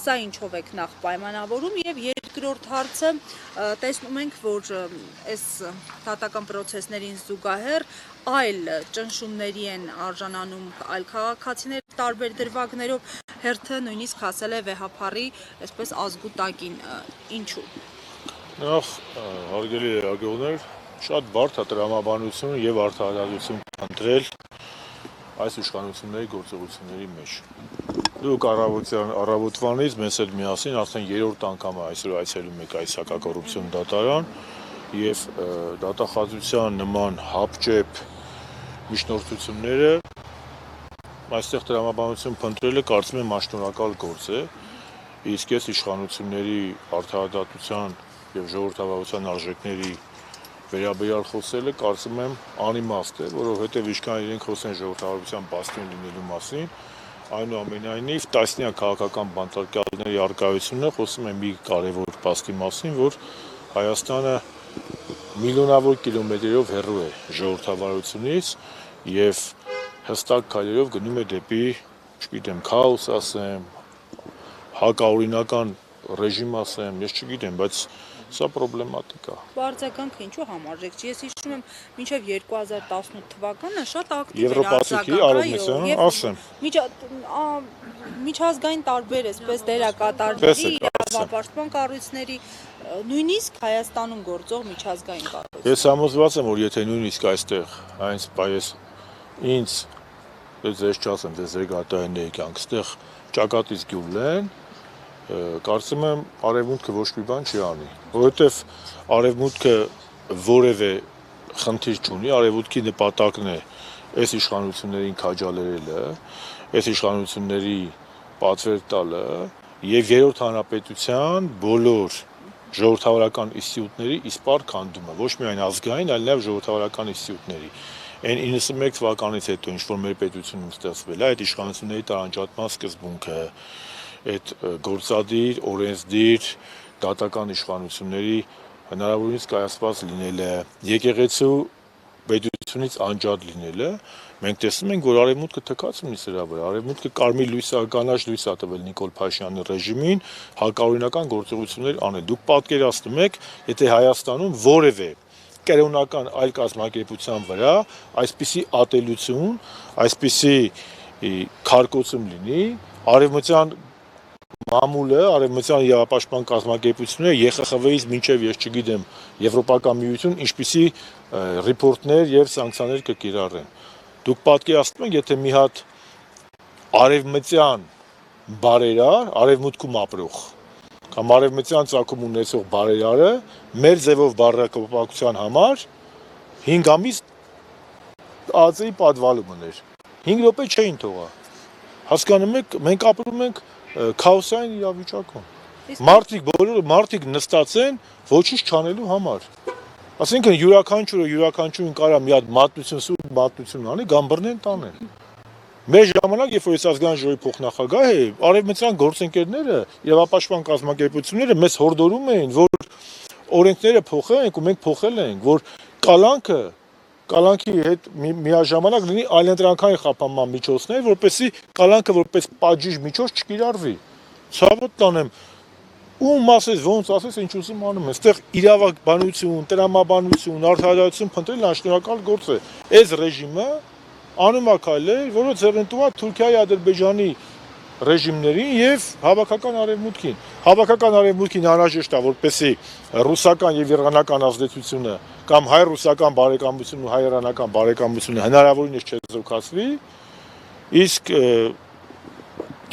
սա ինչով եք նախ պայմանավորում եւ երկրորդ հարցը տեսնում ենք, որ այս դատական պրոցեսներին զուգահեռ այլ ճնշումների են արժանանում այլ քաղաքացիներ տարբեր դրվագներով, հերթը նույնիսկ հասել է վեհափառի այսպես ազգուտակին, ինչու։ Նախ հարգելի լրագրողներ, շատ բարդ է տրամաբանություն եւ արդարադատություն ընտրել այս իշխանությունների գործողությունների մեջ։ Դուք առավոտվանից մեզ հետ միասին արդեն 3-րդ անգամ այսօր այցելում եք այս հակակոռուպցիոն դատարան եւ դատախազության նման հապճեպ միջնորդությունները այստեղ տրամաբանություն փնտրելը կարծում եմ աշնորհակալ գործ է, իսկ այս իշխանությունների արդարադատության եւ ժողովրդավարության արժեքների վերաբերյալ խոսելը կարծում եմ անիմաստ է, որովհետեւ ինչքան իրենք խոսեն ժողովրդավարության բաստիոն լինելու մասին, այնուամենայնիվ տասնյակ քաղաքական բանտարկյալների առկայությունը խոսում է մի կարևոր փաստի մասին, որ Հայաստանը միլիոնավոր կիլոմետրերով հեռու է ժողովրդավարությունից եւ հստակ քայլերով գնում է դեպի, չգիտեմ, քաոս ասեմ, հակաօրինական ռեժիմ ասեմ, ես չգիտեմ, բայց սա պրոբլեմատիկ է։ Բարձրականքը ինչու համարժեք չի։ Ես հիշում եմ, մինչև 2018 թվականը շատ ակտիվ էր Եվրոպացիքի արևմտյան, ասեմ։ Միջազգային տարբեր այսպես դերակատարների, իրավապաշտպան կառույցների, նույնիսկ Հայաստանում գործող միջազգային կառույցներ։ Ես համոզված եմ, որ եթե նույնիսկ այստեղ ինձ ձեզ չասեմ, ձեզ զրգարտայինների կյանք, այստեղ ճակատից գյուլեն, կարծում եմ արևմուտքը ոչ մի բան չի անի, որովհետև արևմուտքը որևէ խնդիր չունի, արևմուտքի նպատակն է այս իշխանություններին քաջալերելը, այս իշխանությունների պատվեր տալը եւ երրորդ հանրապետության բոլոր ժողովրդավարական ինստիտուտների իսպառ քանդումը, ոչ միայն ազգային, այլ նաեւ ժողովրդավարական ինստիտուտների։ Այն 91 թվականից հետո ինչ որ մեր պետությունում ստեղծվել է, այդ իշխանությունների տարանջատման սկզբունքը, այդ գործադիր, օրենսդիր, դատական իշխանությունների հնարավորինս կայացված լինելը, եկեղեցու պետությունից անջատ լինելը, մենք տեսնում ենք, որ արևմուտքը թքած ունի սրա վրա, արևմուտքը կարմիր կանաչ լույս է տվել Նիկոլ Փաշինյանի ռեժիմին հակաօրինական գործողություններ անել։ Դուք պատկերացնում եք, եթե Հայաստանում որևէ կերոնական այլ կազմակերպության վրա այսպիսի ատելություն, այսպիսի քարկոծում լինի, արևմտյան մամուլը, արևմտյան իրավապաշտպան կազմակերպությունը ԵԽԽՎ-ից մինչև ես չգիտեմ Եվրոպական միություն ինչպիսի ռիպորտներ եւ սանկցիաներ կկիրառեն։ Դուք պատկերացնում եք, եթե մի հատ արևմտյան բարերար, արևմուտքում ապրող կամ արևմտյան ծագում ունեցող բարերարը մեր ձևով բառակապակցության համար 5 ամիս ԱԾ-ի պատվալում ուներ։ 5 րոպե չէին թողա։ Հասկանում եք, մենք ապրում ենք քաոսային իրավիճակում։ Մարդիկ նստած են ոչինչ չանելու համար։ Այսինքն յուրաքանչյուրին կարա մի հատ մատնություն, սուր մատնություն անի, գամբռնեն տանեն։ Մեր ժամանակ, երբ որ ես ազգային ժողովի փոխնախագահ էի, արևմտյան գործընկերները, իրավապաշտպան կազմակերպությունները մեզ հորդորում էին, որ օրենքները փոխենք ու մենք փոխել ենք, որ կալանքի հետ միաժամանակ լինի այլընտրանքային խափանման միջոցներ, որպեսզի կալանքը որպես պատժիժ միջոց չկիրառվի։ Ցավոտ տանեմ, ում ասես, ոնց ասես, ինչ ուզում անում են։ Այստեղ իրավաբանություն, տրամաբանություն, արդարադատություն փնտրելն անշնորհակալ գործ է։ Այս ռեժիմը անում է քայլեր, որը ձեռնտու է Թուրքիայի, Ադրբեջանի ռեժիմներին եւ հավաքական արևմուտքին։ Հավաքական արևմուտքին անհրաժեշտ է, որպեսզի ռուսական եւ իրանական ազդեցությունը կամ հայ-ռուսական բարեկամությունը ու հայ-իրանական բարեկամությունը հնարավորինս չեզոքացվի, իսկ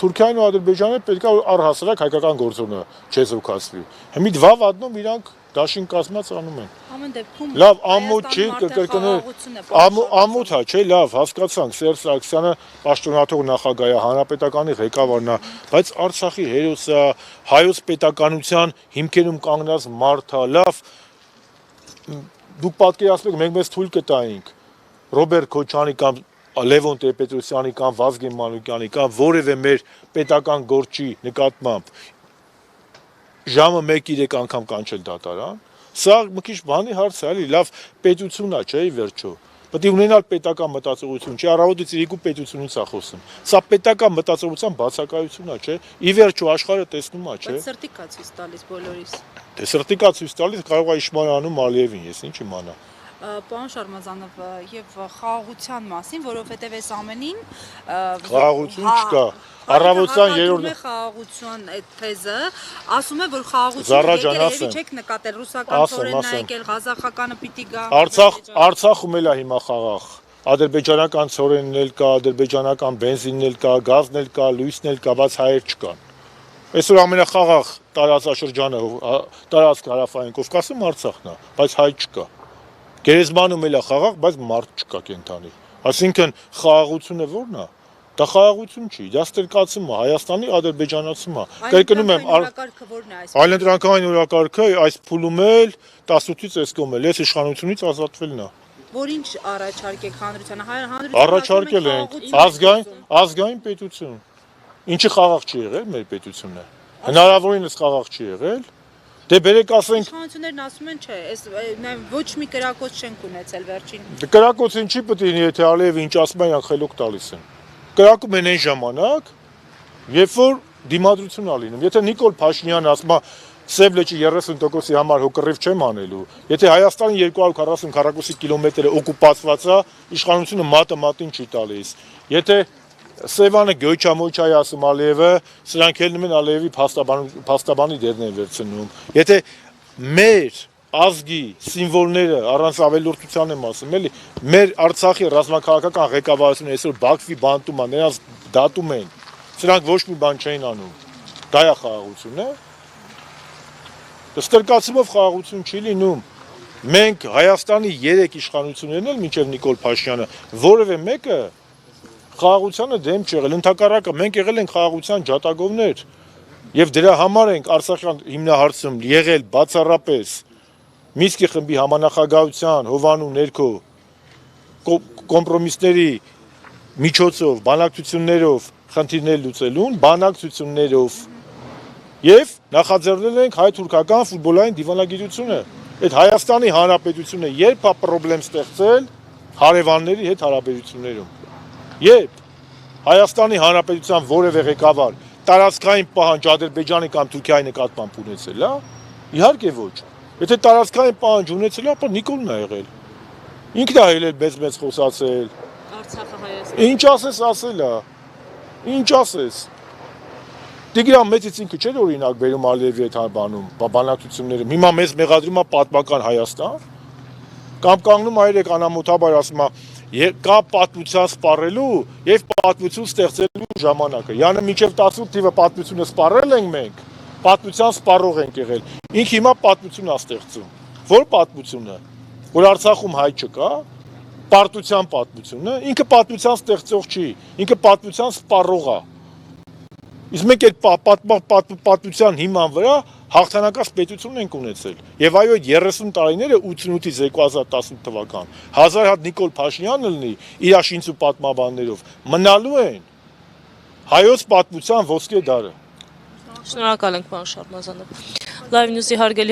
Թուրքիան ու Ադրբեջանը պետք է առհասարակ հայկական գործոնը չեզոքացվի։ Հիմա դվավ ադնում իրանք դաշին կազմած անում են։ Ամեն դեպքում լավ ամոթ չի ամոթ է, չէ, լավ, հասկացանք, Սերժ Սարգսյանը պաշտոնաթող նախագահ է, հանրապետականի ղեկավարն է, բայց Արցախի հերոսը, հայոց պետականության հիմքերում կանգնած մարդ է, լավ, դուք պատկերացնեք, մենք մեզ թույլ կտայինք Ռոբերտ Քոչարյանի կամ Լևոն Տեր-Պետրոսյանի կամ Վազգեն Մանուկյանի կամ որևէ մեր պետական գործի նկատմամբ ժամը 1-3 անգամ կանչել դատարան, սա մի քիչ բանի հարց է, էլի, լավ պետությունն է, չէ, ի վերջո։ պետք է ունենալ պետական մտածողություն, չէ, առավոտից երկու պետությունից է խոսում։ Սա պետական մտածողության բացակայությունն է, չէ։ Ի վերջո աշխարհը տեսնում է, չէ։ Բայց սրտի կա ցույց տալիս բոլորիս։ Դե սրտի կա ցույց տալիս կարող է Իշմարյանում Ալիևին, ես ինչ իմանա։ Պարոն Շարմազանով եւ խաղաղության մասին, որովհետեւ այս ամենին Խաղաղություն չկա։ Առավոտյան երրորդ խաղաղության այդ թեզը ասում է, որ խաղաղությունը Զարա ջան, եկել ասեմ։ չեք նկատել ռուսական Ասեմ, ծորենն ասեմ։ եկել, ղազախականը պիտի գա։ Արցախում էլ է հիմա խաղաղ։ Ադրբեջանական ծորենն էլ կա, ադրբեջանական բենզինն էլ կա, գազն էլ կա, լույսն էլ կա, բայց հայեր չկան։ Այսօր ամենախաղաղ տարածաշրջանը տարածք հարավային Կովկասում Արցախն է, բայց հայ չկա։ Գերեզմանում էլ է խաղաղ, բայց մարդ չկա կենթանի։ Այսինքն խաղաղությունը ո՞րն է։ Դա խաղաղություն չի, դա ստերկացում է, Հայաստանի ադրբեջանացում է։ Կրկնում եմ, այլընտրանքային օրակարգը այս փուլում էլ 18-ից այս կողմ էլ, այս իշխանությունից ազատվելն է։ Որ ինչ առաջարկեք հանրությանը, Առաջարկել ենք ազգային պետություն։ Ինչի խաղաղ չի եղել մեր պետությունը։ Հնարավորինս խաղաղ չի եղել։ Դե բերեք ասենք իշխանություններն ասում են, չէ, այս ոչ մի կրակոց չենք ունեցել վերջին։ Կրակոցին չի պետք է եթե Ալիևը ինչ ասում են, խելոք տալիս են։ Կրակում են այն ժամանակ, երբ որ դիմադրություն ա լինում։ Եթե Նիկոլ Փաշինյանը ասում է Սև լճի 30%-ի համար հոկռիվ չեմ անելու, եթե Հայաստանի 240 քառակուսի կիլոմետրը օկուպացված է, իշխանությունը մատը մատին չի տալիս։ Եթե Սևանը գոյչամոյչայի ասում Ալիևը, սրանք ելնում են Ալիևի փաստաբանի դերն են վերցնում։ Եթե մեր ազգի սիմվոլները առանց ավելորդության եմ ասում, էլի, մեր Արցախի ռազմաքաղաքական ղեկավարությունը այսօր Բաքվի բանտում է, նրանց դատում են, սրանք ոչ մի բան չեն անում։ Դա է խաղաղությունը։ Ստրկացումով խաղաղություն չի լինում։ Մենք Հայաստանի 3 իշխանություններն էլ մինչև Նիկոլ Փաշինյանը որևէ մեկը խաղաղությանը դեմ չեղել, ընդհակառակը մենք եղել ենք խաղաղության ջատագովներ եւ դրա համար ենք Արցախյան հիմնահարցում եղել բացառապես Մինսկի խմբի համանախագահության հովանու ներքո կոմպրոմիսների միջոցով, բանակցություններով խնդիրներ լուծելուն, բանակցություններով եւ նախաձեռնել ենք հայ-թուրքական ֆուտբոլային դիվանագիտությունը։ Այդ Հայաստանի Հանրապետությունը երբ է խնդրեմ ստեղծել հարևանների հետ հարաբերություններում։ Երբ Հայաստանի Հանրապետության որևէ ղեկավար տարածքային պահանջ Ադրբեջանի կամ Թուրքիայի նկատմամբ ունեցել է, իհարկե ոչ։ Եթե տարածքային պահանջ ունեցել է, ապա Նիկոլն է եղել։ Ինքն է ելել մեծ խոսացել։ Արցախը Հայաստան։ Ինչ ասես ասել է։ Ինչ ասես։ Տիգրան Մեծից ինքը չէր օրինակ բերում Ալիևի հետ բանում, բանակցություններում։ Հիմա մեզ մեղադրում է պատմական Հայաստան։ Կամ կանգնում այրեք անամոթաբար ասում է կա պատմության սպառելու եւ պատմություն ստեղծելու ժամանակը։ Յանը մինչեւ 18 թիվը պատմությունը սպառել ենք մենք, պատմության սպառող ենք եղել։ Ինքը հիմա պատմություն է ստեղծում։ Որ պատմությունը, որ Արցախում հայ չկա, պարտության պատմությունը, ինքը պատմության ստեղծող չի, ինքը պատմության սպառող է։ Իսկ մենք այդ պատմության հիման վրա հաղթանակած պետություն ենք ունեցել։ Եվ այո, 30 տարիները 88-ից 2018 թվական 1000 հատ Նիկոլ Փաշինյանը լինի իր աշինցու պատմաբաններով մնալու են հայոց պատմության ոսկե դարը։ Շնորհակալ ենք, պարոն Շարմազանով։ Live News-ի հարգելի